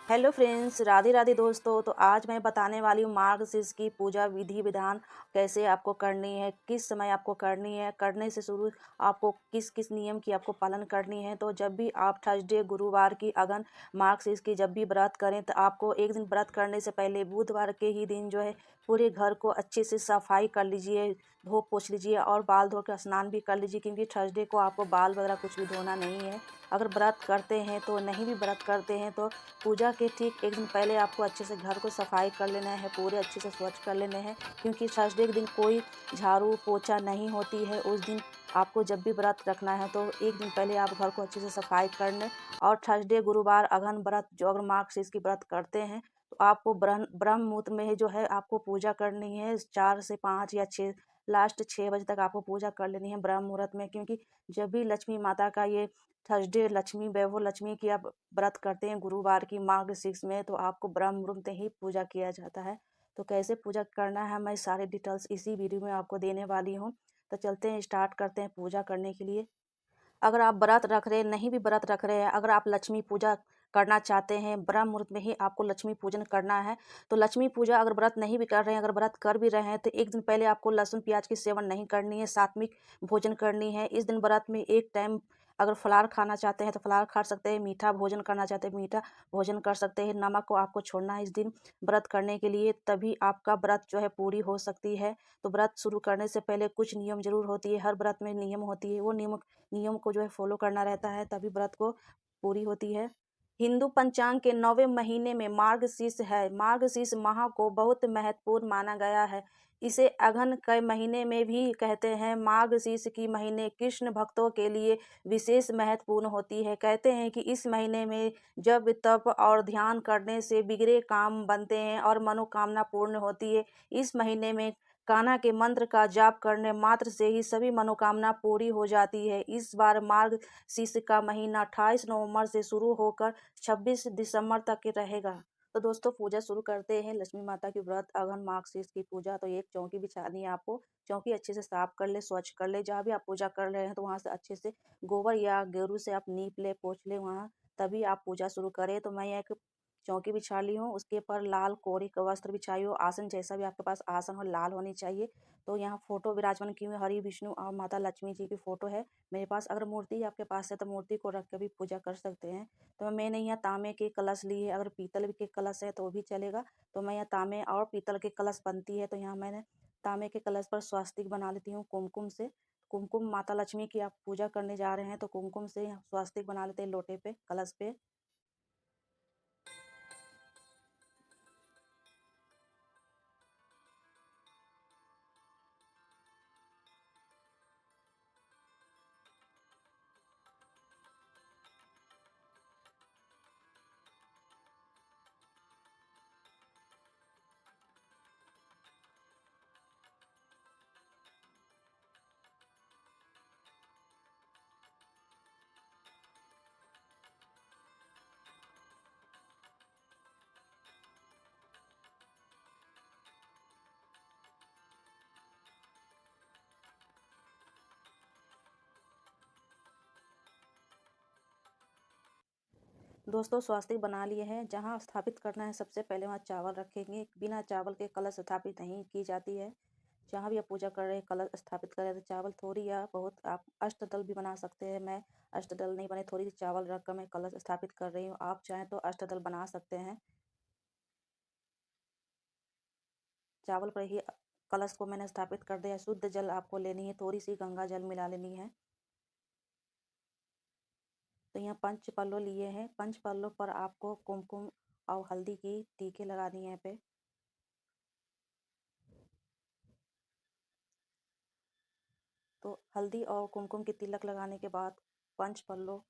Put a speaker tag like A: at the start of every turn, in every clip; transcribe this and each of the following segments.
A: Hello friends, Radhe Radhe दोस्तों। तो आज मैं बताने वाली हूँ मार्गशीर्ष की पूजा विधि विधान कैसे आपको करनी है, किस समय आपको करनी है, करने से शुरू आपको किस किस नियम की आपको पालन करनी है। तो जब भी आप थर्सडे गुरुवार की अगन मार्गशीर्ष की जब भी व्रत करें तो आपको एक दिन व्रत करने से पहले बुधवार के ही दिन जो है पूरे घर को अच्छे से सफाई कर लीजिए, धो पोछ लीजिए और बाल धो कर स्नान भी कर लीजिए, क्योंकि थर्सडे को आपको बाल वगैरह कुछ भी धोना नहीं है। अगर व्रत करते हैं तो नहीं भी व्रत करते हैं तो पूजा के ठीक एक दिन पहले आपको अच्छे से घर को सफाई कर लेना है, पूरे अच्छे से स्वच्छ कर लेने हैं, क्योंकि थर्सडे के दिन कोई झाड़ू पोछा नहीं होती है। उस दिन आपको जब भी व्रत रखना है तो एक दिन पहले आप घर को अच्छे से सफाई कर लें। और थर्सडे गुरुवार अगहन व्रत जो अगर मार्गशीर्ष की व्रत करते हैं तो आपको ब्रह्म मुहूर्त में ही जो है आपको पूजा करनी है, 4 से 5 या 6, लास्ट 6 बजे तक आपको पूजा कर लेनी है ब्रह्म मुहूर्त में। क्योंकि जब भी लक्ष्मी माता का ये थर्सडे लक्ष्मी वैभव लक्ष्मी की आप व्रत करते हैं गुरुवार की मार्गशीर्ष में तो आपको ब्रह्म मुहूर्त में ही पूजा किया जाता है। तो कैसे पूजा करना है मैं सारे डिटेल्स इसी वीडियो में आपको देने वाली हूँ। तो चलते हैं, स्टार्ट करते हैं पूजा करने के लिए। अगर आप व्रत रख रहे हैं, नहीं भी व्रत रख रहे हैं, अगर आप लक्ष्मी पूजा करना चाहते हैं, ब्रह्म मुहूर्त में ही आपको लक्ष्मी पूजन करना है। तो लक्ष्मी पूजा अगर व्रत नहीं भी कर रहे हैं, अगर व्रत कर भी रहे हैं तो एक दिन पहले आपको लहसुन प्याज की सेवन नहीं करनी है, सात्विक भोजन करनी है। इस दिन व्रत में एक टाइम अगर फलाहार खाना चाहते हैं तो फलाहार खा सकते हैं, मीठा भोजन करना चाहते हैं मीठा भोजन कर सकते हैं। नमक को आपको छोड़ना है इस दिन व्रत करने के लिए, तभी आपका व्रत जो है पूरी हो सकती है। तो व्रत शुरू करने से पहले कुछ नियम जरूर होती है, हर व्रत में नियम होती है, वो नियम को जो है फॉलो करना रहता है, तभी व्रत को पूरी होती है। हिंदू पंचांग के 9वें महीने में मार्गशीर्ष है। मार्गशीर्ष माह को बहुत महत्वपूर्ण माना गया है। इसे अघन के महीने में भी कहते हैं। मार्गशीर्ष की महीने कृष्ण भक्तों के लिए विशेष महत्वपूर्ण होती है। कहते हैं कि इस महीने में जब तप और ध्यान करने से बिगड़े काम बनते हैं और मनोकामना पूर्ण होती है। इस महीने में कान्हा के मंत्र का जाप करने मात्र से ही सभी मनोकामना पूरी हो जाती है। इस बार मार्गशीर्ष का महीना 28 नवंबर से शुरू होकर 26 दिसंबर तक रहेगा। तो दोस्तों पूजा शुरू करते हैं लक्ष्मी माता की व्रत अगहन मार्गशीर्ष की पूजा। तो एक चौकी बिछानी है आपको, चौकी अच्छे से साफ कर ले, स्वच्छ कर ले। जहाँ भी आप पूजा कर रहे हैं तो वहाँ से अच्छे से गोबर या गेरू से आप नीप ले, पोंछ ले वहाँ, तभी आप पूजा शुरू करें। तो मैं एक चौकी बिछा ली हूँ, उसके ऊपर लाल कोरी का वस्त्र बिछाई हो, आसन जैसा भी आपके पास आसन हो लाल होनी चाहिए। तो यहाँ फोटो विराजमान की हुई हरि विष्णु और माता लक्ष्मी जी की फोटो है मेरे पास। अगर मूर्ति आपके पास है तो मूर्ति को रख के भी पूजा कर सकते हैं। तो मैंने यहाँ तांबे के कलश ली है, अगर पीतल के कलश है तो भी चलेगा। तो मैं यहाँ तांबे और पीतल के कलश बनती है, तो यहाँ मैंने तांबे के कलश पर स्वास्तिक बना लेती हूँ कुमकुम से। कुमकुम माता लक्ष्मी की आप पूजा करने जा रहे हैं तो कुमकुम से स्वास्तिक बना लेते हैं लोटे पे, कलश पे। दोस्तों स्वास्तिक बना लिए हैं। जहाँ स्थापित करना है सबसे पहले वहाँ चावल रखेंगे, बिना चावल के कलश स्थापित नहीं की जाती है। जहाँ भी आप पूजा कर रहे हैं कलश स्थापित कर रहे हैं तो चावल थोड़ी या बहुत आप अष्टदल भी बना सकते हैं। मैं अष्टदल नहीं बने, थोड़ी सी चावल रखकर मैं कलश स्थापित कर रही हूँ, आप चाहें तो अष्टदल बना सकते हैं। चावल पर ही कलश को मैंने स्थापित कर दिया। शुद्ध जल आपको लेनी है, थोड़ी सी गंगा जल मिला लेनी है। तो यहाँ 5 पल्लो लिए हैं, 5 पल्लों पर आपको कुमकुम और हल्दी की टीके लगानी है पे। तो हल्दी और कुमकुम की तिलक लगाने के बाद 5 पल्लो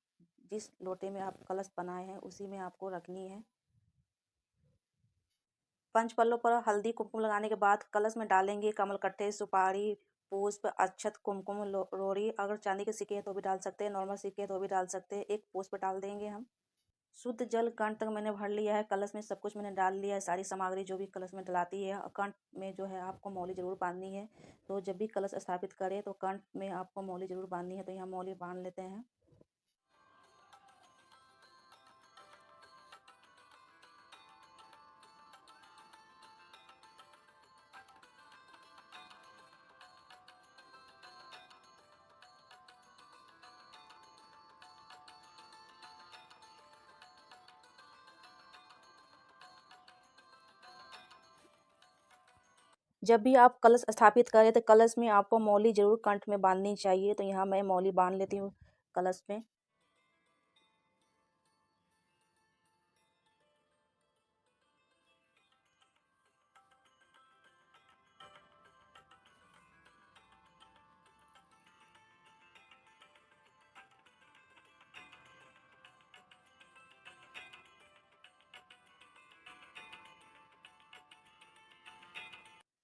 A: जिस लोटे में आप कलश बनाए हैं उसी में आपको रखनी है। 5 पल्लों पर हल्दी कुमकुम लगाने के बाद कलश में डालेंगे कमलकट्टे, सुपारी, पुष्प, अक्षत, कुमकुम, रोड़ी। अगर चांदी के सिक्के हैं तो भी डाल सकते हैं, नॉर्मल सिक्के हैं तो भी डाल सकते हैं। एक पुष्प डाल देंगे हम। शुद्ध जल कंठ तक मैंने भर लिया है, कलश में सब कुछ मैंने डाल लिया है, सारी सामग्री जो भी कलश में डलाती है। और कंठ में जो है आपको मौली जरूर बांधनी है। तो जब भी कलश स्थापित करें तो कंठ में आपको मौली जरूर बांधनी है। तो यहाँ मौली बांध लेते हैं। जब भी आप कलश स्थापित करें तो कलश में आपको मौली ज़रूर कंठ में बाँधनी चाहिए। तो यहाँ मैं मौली बाँध लेती हूँ कलश में।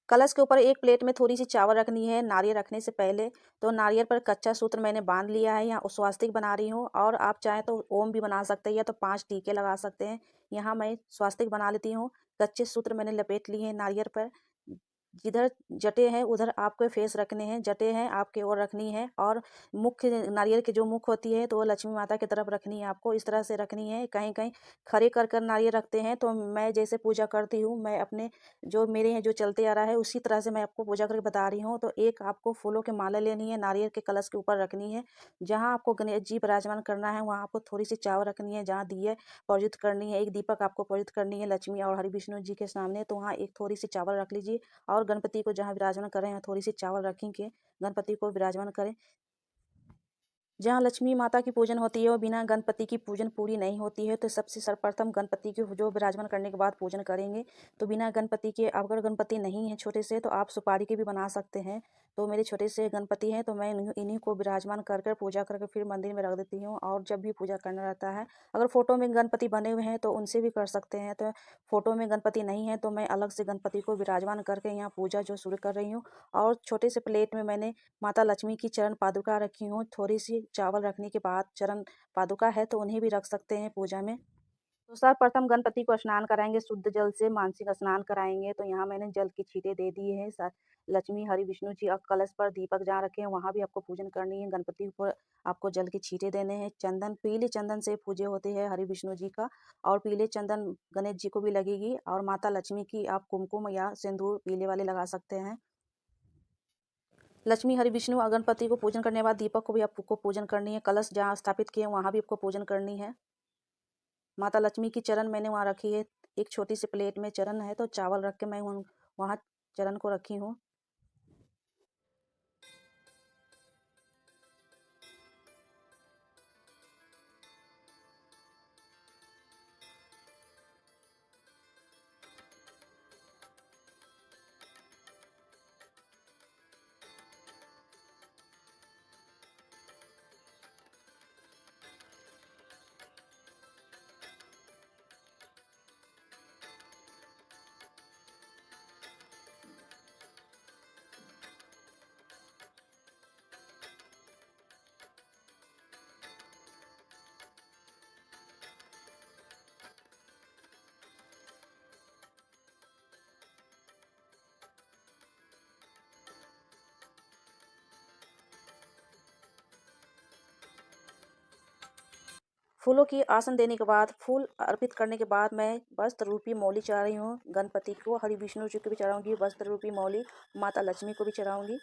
A: कलश के ऊपर एक प्लेट में थोड़ी-सी चावल रखनी है नारियल रखने से पहले। तो नारियल पर कच्चा सूत्र मैंने बाँध लिया है, यहाँ स्वास्तिक बना रही हूँ और आप चाहें तो ओम भी बना सकते हैं या तो 5 टीके लगा सकते हैं। यहाँ मैं स्वास्तिक बना लेती हूँ। कच्चे सूत्र मैंने लपेट लिए हैं नारियल पर। जिधर जटें हैं उधर आपको फेस रखने हैं, जटें हैं आपकी ओर रखनी है और मुख्य नारियल की जो मुख होती है तो वो लक्ष्मी माता की तरफ रखनी है आपको, इस तरह से रखनी है। कहीं-कहीं खड़े कर नारियल रखते हैं, तो मैं जैसे पूजा करती हूँ, मैं अपने जो मेरे यहाँ जो चलते आ रहा है उसी तरह से मैं आपको पूजा करके बता रही हूँ। तो एक आपको फूलों की माला लेनी है, नारियल के कलश के ऊपर रखनी है। जहाँ आपको गणेश जी विराजमान करना है वहाँ आपको थोड़ी-सी चावल रखनी है, जहाँ दिए प्रज्वलित करनी है, एक दीपक आपको प्रज्वलित करनी है लक्ष्मी और हरि विष्णु जी के सामने, तो वहाँ एक थोड़ी-सी चावल रख लीजिए और गणपति को जहाँ विराजमान करें वहाँ थोड़ी-सी चावल रखेंगे, गणपति को विराजमान करें। जहाँ लक्ष्मी माता की पूजन होती है वो बिना गणपति की पूजन पूरी नहीं होती है, तो सबसे सर्वप्रथम गणपति की जो विराजमान करने के बाद पूजन करेंगे। तो बिना गणपति के अगर गणपति नहीं है छोटे से तो आप सुपारी के भी बना सकते हैं। तो मेरे छोटे से गणपति हैं तो मैं इन्हीं को विराजमान कर कर पूजा करके फिर मंदिर में रख देती हूँ और जब भी पूजा करना रहता है, अगर फ़ोटो में गणपति बने हुए हैं तो उनसे भी कर सकते हैं। तो फ़ोटो में गणपति नहीं है तो मैं अलग से गणपति को विराजमान करके यहाँ पूजा जो शुरू कर रही हूँ और छोटे से प्लेट में मैंने माता लक्ष्मी की चरण पादुका रखी हूँ, थोड़ी-सी चावल रखने के बाद चरण पादुका है तो उन्हें भी रख सकते हैं पूजा में। तो सर्वप्रथम गणपति को स्नान कराएँगे शुद्ध जल से, मानसिक स्नान कराएँगे, तो यहाँ मैंने जल की छींटे दे दिए हैं। लक्ष्मी, हरि, विष्णु जी और कलश पर दीपक जहाँ रखे हैं वहाँ भी आपको पूजन करनी है। गणपति पर आपको जल के छींटे देने हैं। चंदन, पीले चंदन से पूजा होती है हरि विष्णु जी का और पीले चंदन गणेश जी को भी लगेगी और माता लक्ष्मी की आप कुमकुम या सिंदूर पीले वाले लगा सकते हैं। लक्ष्मी, हरि, विष्णु और गणपति को पूजन करने के बाद दीपक को भी आपको पूजन करनी है। कलश जहाँ स्थापित किए हैं वहाँ भी आपको पूजन करनी है। माता लक्ष्मी की चरण मैंने वहाँ रखी है। एक छोटी सी प्लेट में चरण है तो चावल रख के मैं वहाँ चरण को रखी हूँ। फूलों की आसन देने के बाद, फूल अर्पित करने के बाद मैं वस्त्र रूपी मौली चढ़ा रही हूँ। गणपति को, हरि विष्णु जी को भी चढ़ाऊँगी वस्त्र रूपी मौली, माता लक्ष्मी को भी चढ़ाऊँगी।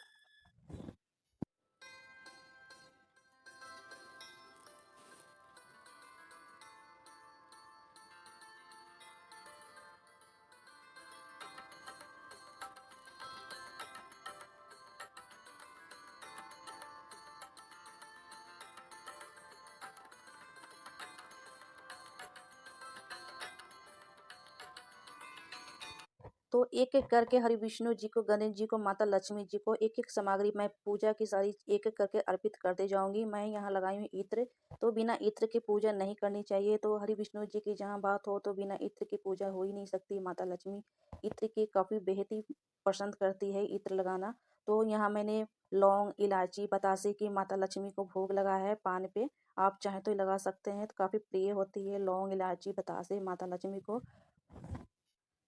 A: तो एक-एक करके हरि विष्णु जी को, गणेश जी को, माता लक्ष्मी जी को एक-एक सामग्री मैं पूजा की सारी एक-एक करके अर्पित करते जाऊँगी। मैं यहाँ लगाई हूँ इत्र, तो बिना इत्र के पूजा नहीं करनी चाहिए। तो हरि विष्णु जी की जहाँ बात हो तो बिना इत्र की पूजा हो ही नहीं सकती। माता लक्ष्मी इत्र की काफ़ी बेहद ही पसंद करती है इत्र लगाना। तो यहाँ मैंने लौंग, इलायची, बतासे की माता लक्ष्मी को भोग लगाया है पान पे। आप चाहें तो लगा सकते हैं, तो काफ़ी प्रिय होती है लौंग, इलायची, बतासे माता लक्ष्मी को।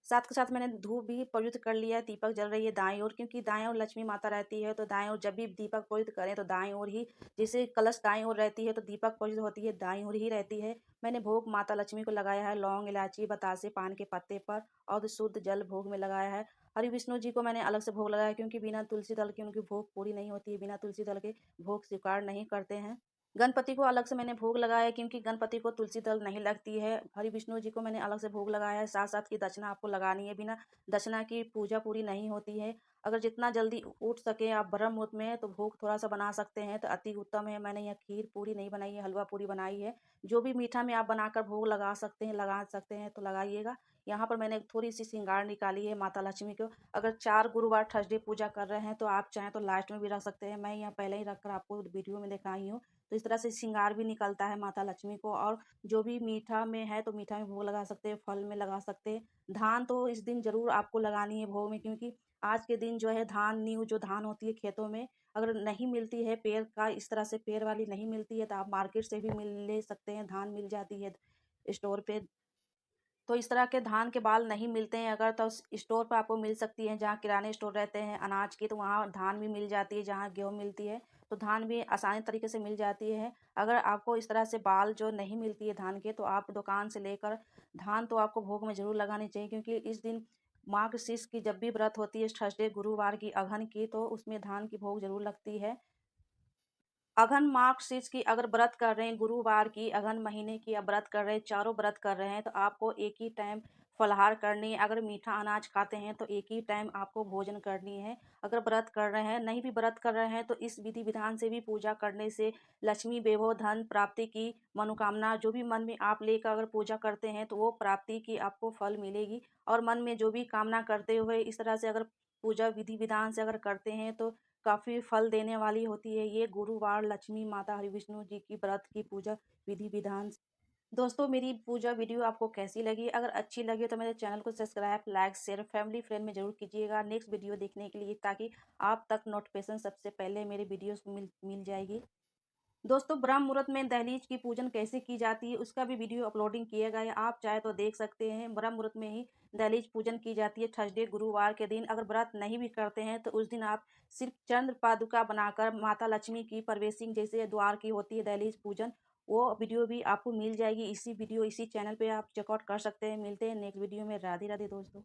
A: साथ के साथ मैंने धूप भी प्रज्वलित कर लिया है, दीपक जल रही है दाईं ओर, क्योंकि दाएँ ओर लक्ष्मी माता रहती है, तो दाएँ ओर जब भी दीपक प्रज्वलित करें तो दाईं ओर ही, जैसे कलश दाईं ओर रहती है तो दीपक प्रज्वलित होती है दाईं ओर ही रहती है। मैंने भोग माता लक्ष्मी को लगाया है लौंग, इलायची, बतासे, पान के पत्ते पर और शुद्ध जल भोग में लगाया है। हरि विष्णु जी को मैंने अलग से भोग लगाया है क्योंकि बिना तुलसी दल के उनकी भोग पूरी नहीं होती है, बिना तुलसी दल के भोग स्वीकार नहीं करते हैं। गणपति को अलग से मैंने भोग लगाया है, क्योंकि गणपति को तुलसी दल नहीं लगती है। हरि विष्णु जी को मैंने अलग से भोग लगाया है, साथ-साथ की दक्षिणा आपको लगानी है, बिना दक्षिणा की पूजा पूरी नहीं होती है। अगर जितना जल्दी उठ सकें आप ब्रह्म मुहूर्त में, तो भोग थोड़ा-सा बना सकते हैं, तो अति उत्तम है। मैंने यहाँ खीर पूरी नहीं बनाई है, हलवा पूरी बनाई है। जो भी मीठा में आप बनाकर भोग लगा सकते हैं तो लगाइएगा। यहाँ पर मैंने थोड़ी-सी श्रृंगार निकाली है माता लक्ष्मी को। अगर 4 गुरुवार थर्सडे पूजा कर रहे हैं, तो आप चाहें तो लास्ट में भी रख सकते हैं। मैं यहाँ पहले ही रखकर आपको वीडियो में दिखाई हूँ। तो इस तरह से श्रृंगार भी निकलता है माता लक्ष्मी को। और जो भी मीठा में है तो मीठा में भोग लगा सकते हैं, फल में लगा सकते हैं। धान तो इस दिन ज़रूर आपको लगानी है भोग में, क्योंकि आज के दिन जो है धान न्यू जो धान होती है खेतों में, अगर नहीं मिलती है पेड़ का, इस तरह से पेड़ वाली नहीं मिलती है, तो आप मार्केट से भी ले सकते हैं, धान मिल जाती है स्टोर पे। तो इस तरह के धान के बाल नहीं मिलते हैं अगर, तो स्टोर पर आपको मिल सकती है, जहाँ किराने स्टोर रहते हैं अनाज की, तो वहाँ धान भी मिल जाती है, जहाँ गेहूँ मिलती है, तो धान भी आसानी तरीके से मिल जाती है। अगर आपको इस तरह से बाल जो नहीं मिलती है धान के, तो आप दुकान से लेकर धान तो आपको भोग में ज़रूर लगानी चाहिए, क्योंकि इस दिन मार्गशीर्ष की जब भी व्रत होती है थर्सडे गुरुवार की अगहन की, तो उसमें धान की भोग ज़रूर लगती है। अगहन मार्गशीर्ष की अगर व्रत कर रहे हैं, गुरुवार की अगहन महीने की आप व्रत कर रहे हैं, चारों व्रत कर रहे हैं, तो आपको एक ही टाइम फलाहार करनी है। अगर मीठा अनाज खाते हैं तो एक ही टाइम आपको भोजन करनी है। अगर व्रत कर रहे हैं, नहीं भी व्रत कर रहे हैं, तो इस विधि विधान से भी पूजा करने से लक्ष्मी, वैभव, धन प्राप्ति की मनोकामना जो भी मन में आप लेकर अगर पूजा करते हैं, तो वो प्राप्ति की आपको फल मिलेगी। और मन में जो भी कामना करते हुए इस तरह से अगर पूजा विधि विधान से अगर करते हैं, तो काफ़ी फल देने वाली होती है ये गुरुवार लक्ष्मी माता हरि विष्णु जी की व्रत की पूजा विधि विधान। दोस्तों, मेरी पूजा वीडियो आपको कैसी लगी? अगर अच्छी लगी तो मेरे चैनल को subscribe, like, share, family friend में ज़रूर कीजिएगा नेक्स्ट वीडियो देखने के लिए, ताकि आप तक नोटिफिकेशन सबसे पहले मेरे वीडियोस मिल मिल जाएगी। दोस्तों, ब्रह्म मुहूर्त में दहलीज की पूजन कैसे की जाती है उसका भी वीडियो अपलोडिंग किया गया है, आप चाहे तो देख सकते हैं। ब्रह्म मुहूर्त में ही दहलीज पूजन की जाती है थर्सडे गुरुवार के दिन। अगर व्रत नहीं भी करते हैं, तो उस दिन आप सिर्फ चंद्र पादुका बनाकर माता लक्ष्मी की प्रवेशिंग जैसे द्वार की होती है दहलीज पूजन, वो वीडियो भी आपको मिल जाएगी। इसी चैनल पे आप चेकआउट कर सकते हैं। मिलते हैं नेक्स्ट वीडियो में। राधे राधे दोस्तों।